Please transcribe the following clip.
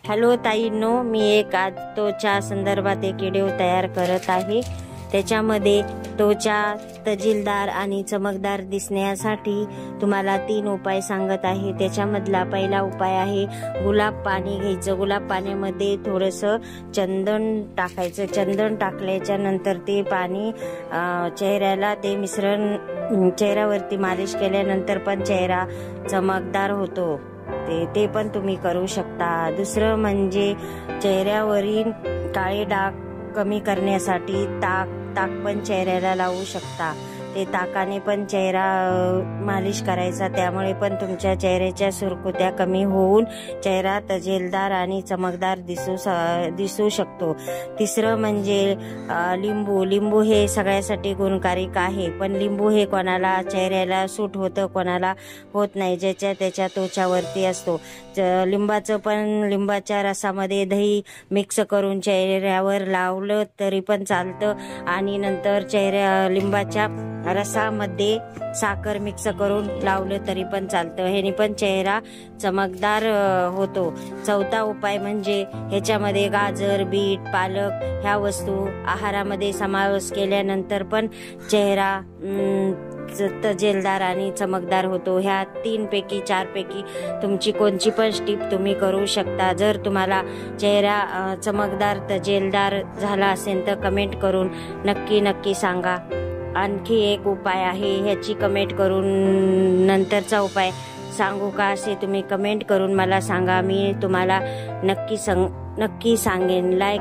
Hello ताईंनो, मी एक आज त्वचा संदर्भात एक व्हिडिओ तयार करत आहे। त्याच्यामध्ये त्वचा तजेलदार आणि चमकदार दिसण्यासाठी तुम्हाला 3 उपाय सांगत आहे। त्याच्यामधला पहिला उपाय आहे गुलाब पाणी घ्यायचं। गुलाब पाण्यामध्ये थोडंसं चंदन टाकायचं। चंदन टाकल्याच्या नंतर ते पाणी चेहऱ्याला ते मिश्रण चेहऱ्यावरती मालिश केल्यानंतर पण चेहरा चमकदार होतो। ते पण तुम्ही करू शकता। दुसरं म्हणजे चेहऱ्यावरील काळे डाग कमी करण्यासाठी ताक पण चेहऱ्याला लावू शकता। ते ताकाने पण चेहरा मालिश करायचा, त्यामुळे पण तुमच्या चेहऱ्याच्या सुरकुत्या कमी होऊन चेहरा तजेलदार आणि चमकदार दिसू शकतो। तिसरं म्हणजे लिंबू हे सगळ्यासाठी गुणकारिक आहे, पण लिंबू हे कोणाला चेहऱ्याला सूट होतं, कोणाला होत नाही, ज्याच्या त्याच्या त्वचावरती असतो। लिंबाच्या रसामध्ये दही मिक्स करून चेहऱ्यावर लावलं तरी पण चालतं आणि नंतर लिंबाच्या रसामध्ये साखर मिक्स करून लावलं तरी पण चालतं। ह्याने पण चेहरा चमकदार होतो। चौथा उपाय म्हणजे ह्याच्यामध्ये गाजर, बीट, पालक ह्या वस्तू आहारामध्ये समावेश केल्यानंतर पण चेहरा तजेलदार आणि चमकदार होतो। ह्या 3 पैकी 4 पैकी तुमची कोणची पण टिप तुम्ही करू शकता। जर तुम्हाला चेहरा चमकदार तजेलदार झाला असेल तर कमेंट करून नक्की सांगा। आणखी एक उपाय आहे, ह्याची कमेंट करून नंतरचा उपाय सांगू का असे तुम्ही कमेंट करून मला सांगा। मी तुम्हाला नक्की सांगेन। लाईक